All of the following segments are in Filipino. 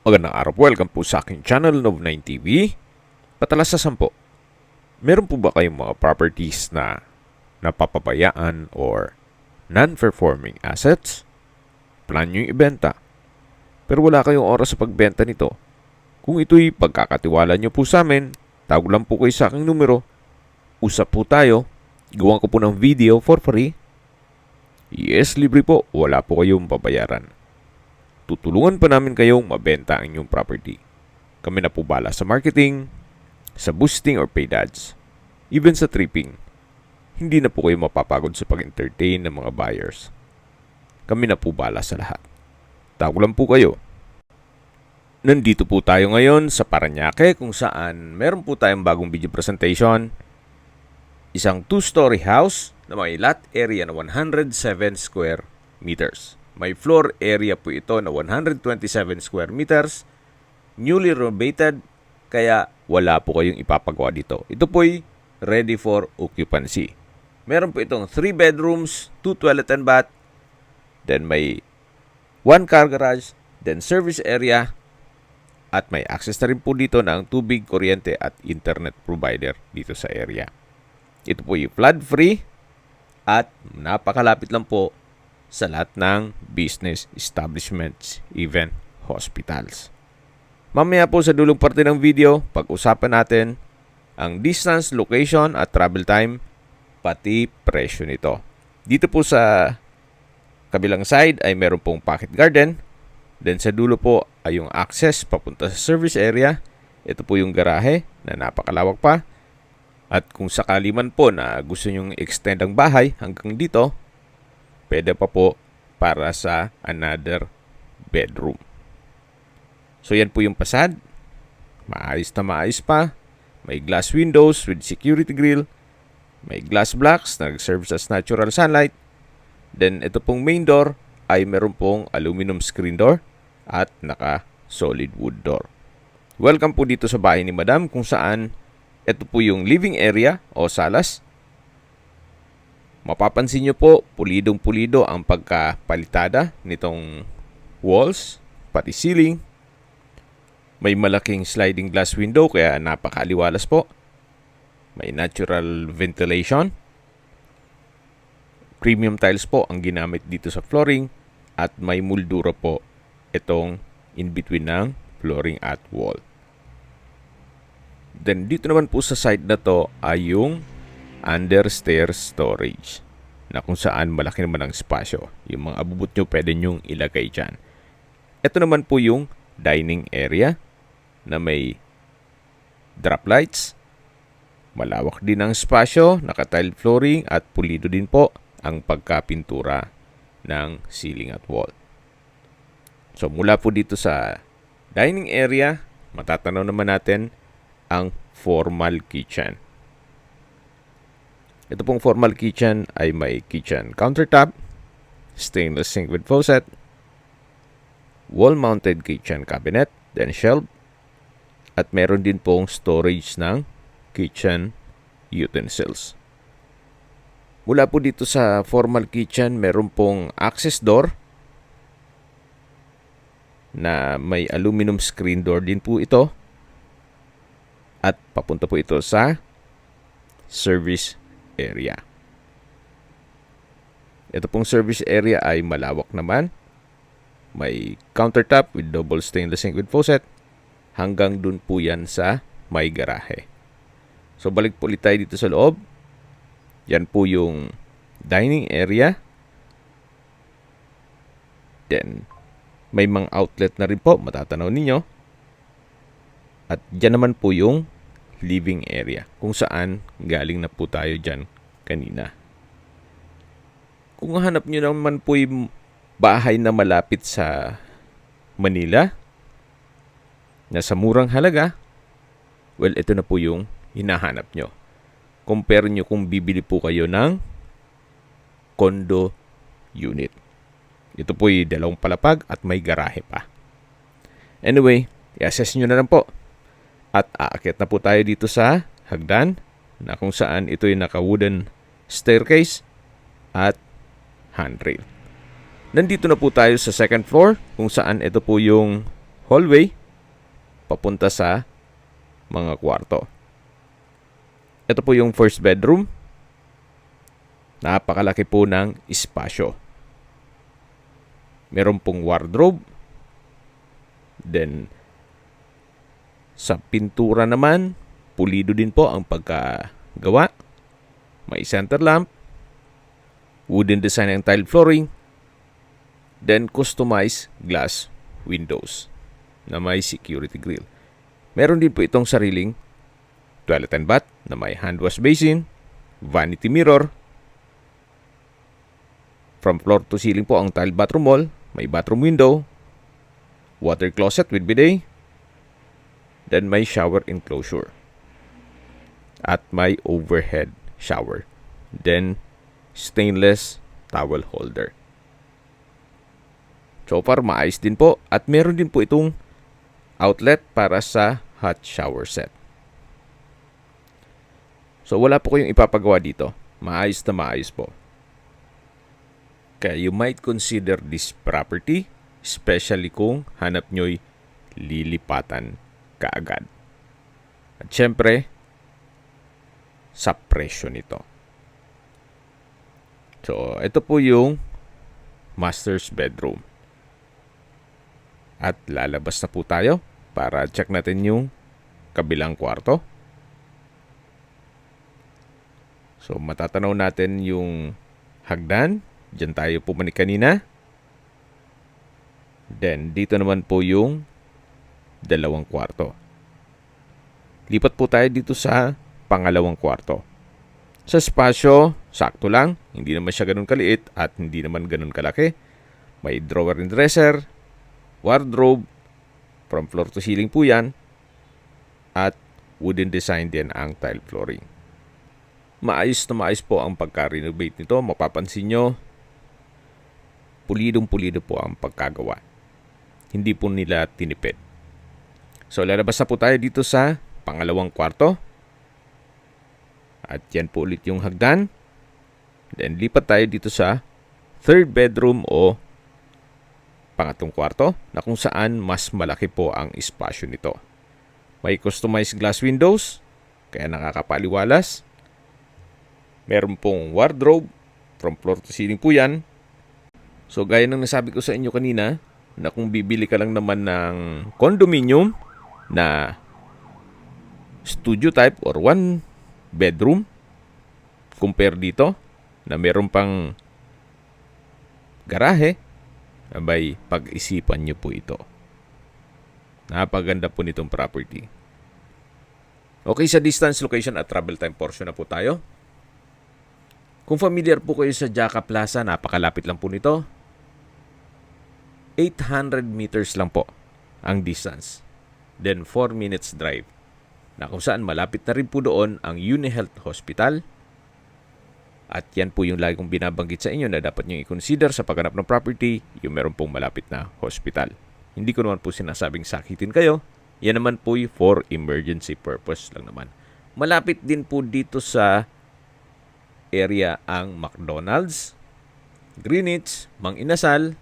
Magandang araw po, welcome po sa aking channel, Nov9 TV. Patalas sa 10. Meron po ba kayong mga properties na napapabayaan or non-performing assets? Plan nyo yung ibenta, pero wala kayong oras sa pagbenta nito. Kung ito'y pagkakatiwala nyo po sa amin, tawag lang po kayo sa aking numero. Usap po tayo, gawan ko po ng video for free. Yes, libre po, wala po kayong babayaran. Tutulungan pa namin kayong mabenta ang inyong property. Kami na po bala sa marketing, sa boosting or paid ads, even sa tripping. Hindi na po kayo mapapagod sa pag-entertain ng mga buyers. Kami na po bala sa lahat. Tawag lang po kayo. Nandito po tayo ngayon sa Parañaque kung saan meron po tayong bagong video presentation. Isang 2-story house na may lot area na 107 square meters. May floor area po ito na 127 square meters. Newly renovated, kaya wala po kayong ipapagawa dito. Ito po'y ready for occupancy. Meron po itong 3 bedrooms, 2 toilet and bath. Then may 1 car garage, then service area. At may access na rin po dito ng tubig, kuryente at internet provider dito sa area. Ito po'y flood free at napakalapit lang po sa lahat ng business establishments, even hospitals. Mamaya po sa dulong parte ng video, pag-usapan natin ang distance, location at travel time, pati presyo nito. Dito po sa kabilang side ay meron pong pocket garden. Then sa dulo po ay yung access papunta sa service area. Ito po yung garahe na napakalawak pa. At kung sakali man po na gusto nyong extend ang bahay hanggang dito, pwede pa po para sa another bedroom. So yan po yung fasad. Maayos na maayos pa. May glass windows with security grill. May glass blocks na nag-serve as natural sunlight. Then ito pong main door ay meron pong aluminum screen door at naka-solid wood door. Welcome po dito sa bahay ni Madam kung saan ito po yung living area o salas. Mapapansin nyo po, pulidong-pulido ang pagkapalitada nitong walls, pati ceiling. May malaking sliding glass window kaya napakaliwalas po. May natural ventilation. Premium tiles po ang ginamit dito sa flooring at may moldura po itong in between ng flooring at wall. Then dito naman po sa side na to ay yung understairs storage na kung saan malaki naman ang espasyo. Yung mga abubot nyo pwede nyong ilagay dyan. Ito naman po yung dining area na may drop lights. Malawak din ang espasyo, naka-tile flooring at pulido din po ang pagkapintura ng ceiling at wall. So mula po dito sa dining area, matatanaw naman natin ang formal kitchen. Ito pong formal kitchen ay may kitchen countertop, stainless sink with faucet, wall-mounted kitchen cabinet, then shelf, at meron din pong storage ng kitchen utensils. Mula po dito sa formal kitchen, meron pong access door na may aluminum screen door din po ito. At papunta po ito sa service area. Ito pong service area ay malawak naman. May countertop with double stainless sink with faucet. Hanggang dun po yan sa may garahe. So balik po ulit tayo dito sa loob. Yan po yung dining area. Then may mga outlet na rin po, matatanaw ninyo. At dyan naman po yung living area kung saan galing na po tayo dyan kanina. Kung hanap nyo naman po yung bahay na malapit sa Manila na sa murang halaga, well, ito na po yung hinahanap nyo. Compare nyo kung bibili po kayo ng condo unit. Ito po yung 2 palapag at may garahe pa. Anyway, i-assess nyo na lang po. At aakyat na po tayo dito sa hagdan na kung saan ito yung naka-wooden staircase at handrail. Nandito na po tayo sa second floor kung saan ito po yung hallway papunta sa mga kwarto. Ito po yung first bedroom. Napakalaki po ng espasyo. Meron pong wardrobe. Then, sa pintura naman, pulido din po ang pagkagawa. May center lamp. Wooden design ng tile flooring. Then, customized glass windows na may security grill. Meron din po itong sariling toilet and bath na may hand wash basin, vanity mirror. From floor to ceiling po ang tile bathroom wall, may bathroom window, water closet with bidet, then may shower enclosure. At may overhead shower. Then, stainless towel holder. So far, maayos din po. At meron din po itong outlet para sa hot shower set. So, wala po kayong ipapagawa dito. Maayos na maayos po. Kaya you might consider this property, especially kung hanap nyo'y lilipatan kaagad. At syempre, sa presyo nito. So, ito po yung master's bedroom. At lalabas na po tayo para check natin yung kabilang kwarto. So, matatanaw natin yung hagdan. Diyan tayo pumanik kanina. Then, dito naman po yung dalawang kwarto. Lipat po tayo dito sa pangalawang kwarto. Sa espasyo, sakto lang. Hindi naman siya ganun kaliit at hindi naman ganun kalaki. May drawer and dresser, wardrobe, from floor to ceiling po yan. At wooden design din ang tile flooring. Maayos na maayos po ang pagka-renovate nito. Mapapansin nyo, pulidong-pulido po ang pagkagawa. Hindi po nila tinipid. So, lalabas na po tayo dito sa pangalawang kwarto. At yan po ulit yung hagdan. Then, lipat tayo dito sa third bedroom o pangatong kwarto na kung saan mas malaki po ang espasyo nito. May customized glass windows, kaya nakakapaliwalas. Meron pong wardrobe, from floor to ceiling po yan. So, gaya ng nasabi ko sa inyo kanina, na kung bibili ka lang naman ng condominium na studio type or one bedroom, compare dito, na meron pang garahe, abay, pag-isipan nyo po ito. Napaganda po nitong property. Okay, sa distance, location at travel time portion na po tayo. Kung familiar po kayo sa Jaca Plaza, napakalapit lang po nito. 800 meters lang po ang distance. Then 4 minutes drive. Na kung saan malapit na rin po doon ang UniHealth Hospital. At yan po yung lagi kong binabanggit sa inyo na dapat nyo i-consider sa paghanap ng property, yung meron pong malapit na hospital. Hindi ko naman po sinasabing sakitin kayo. Yan naman po for emergency purpose lang naman. Malapit din po dito sa area ang McDonald's, Greenwich, Mang Inasal,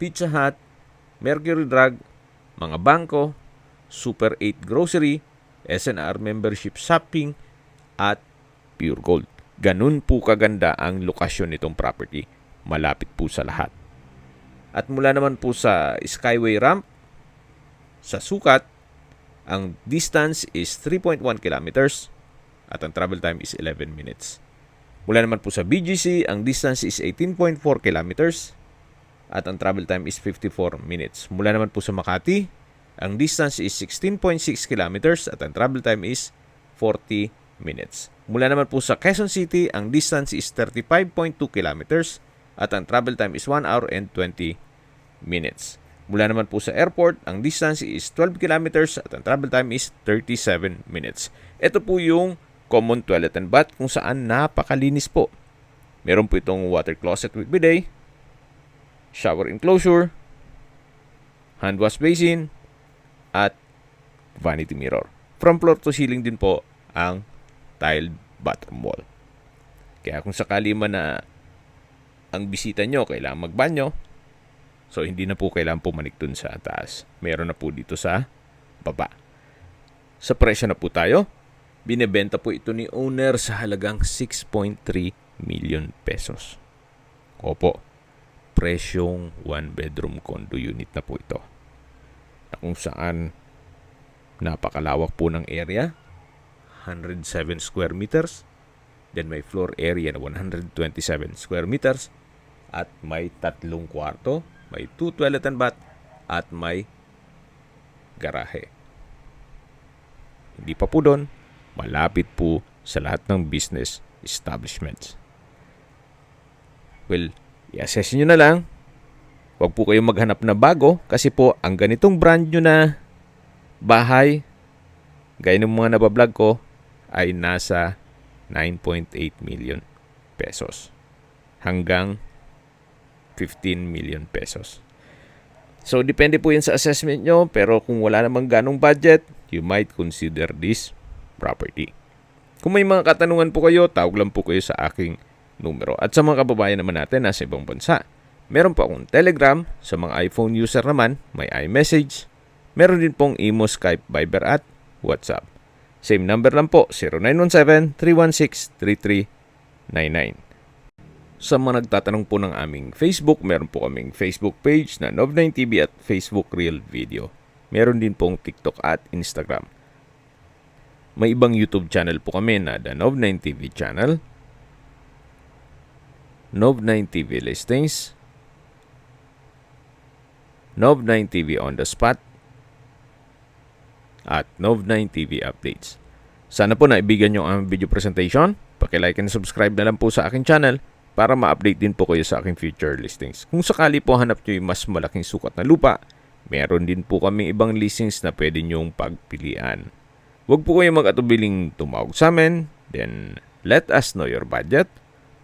Pizza Hut, Mercury Drug, mga bangko, Super 8 Grocery, SNR Membership Shopping, at Pure Gold. Ganun po kaganda ang lokasyon nitong property. Malapit po sa lahat. At mula naman po sa Skyway Ramp, sa sukat, ang distance is 3.1 kilometers at ang travel time is 11 minutes. Mula naman po sa BGC, ang distance is 18.4 kilometers at ang travel time is 54 minutes. Mula naman po sa Makati, ang distance is 16.6 kilometers at ang travel time is 40 minutes. Mula naman po sa Quezon City, ang distance is 35.2 kilometers at ang travel time is 1 hour and 20 minutes. Mula naman po sa airport, ang distance is 12 kilometers at ang travel time is 37 minutes. Ito po yung common toilet and bath kung saan napakalinis po. Meron po itong water closet with bidet, shower enclosure, hand wash basin, at vanity mirror. From floor to ceiling din po ang tiled bathroom wall. Kaya kung sakali man na ang bisita nyo kailangan magbanyo, so hindi na po kailangan pumanik dun sa taas. Meron na po dito sa baba. Sa presyo na po tayo, binebenta po ito ni owner sa halagang 6.3 million pesos. Opo, presyong 1-bedroom condo unit na po ito. Na kung saan napakalawak po ng area, 107 square meters, then may floor area na 127 square meters, at may 3 kwarto, may 2 toilet and bath, at may garahe. Hindi pa po doon, malapit po sa lahat ng business establishments. Well, i-assess nyo na lang. Huwag po kayong maghanap na bago kasi po ang ganitong brand nyo na bahay, gaya ng mga nabablog ko, ay nasa 9.8 million pesos hanggang 15 million pesos. So, depende po yan sa assessment nyo, pero kung wala namang ganong budget, you might consider this property. Kung may mga katanungan po kayo, tawag lang po kayo sa aking numero. At sa mga kababayan naman natin nasa ibang bansa, meron po akong Telegram. Sa mga iPhone user naman, may iMessage. Meron din pong Imo, Skype, Viber at WhatsApp. Same number lang po, 0917-316-3399. Sa mga nagtatanong po ng aming Facebook, meron po kaming Facebook page na Nov9TV at Facebook Real Video. Meron din pong TikTok at Instagram. May ibang YouTube channel po kami na The Nov9TV channel, Nov9TV Listings, Nov9TV On The Spot, at Nov9TV Updates. Sana po naibigan nyo ang video presentation. Paki-like and subscribe na lang po sa aking channel para ma-update din po kayo sa aking future listings. Kung sakali po hanap nyo yung mas malaking sukat na lupa, meron din po kami ibang listings na pwede nyong pagpilian. Huwag po kayong mag-atubiling tumawag sa amin, then let us know your budget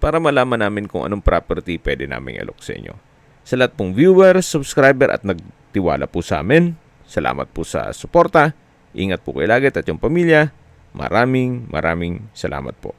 para malaman namin kung anong property pwede naming alok sa inyo. Sa lahat pong viewers, subscriber at nagtiwala po sa amin, salamat po sa suporta. Ingat po kayo lagi at yung pamilya. Maraming salamat po.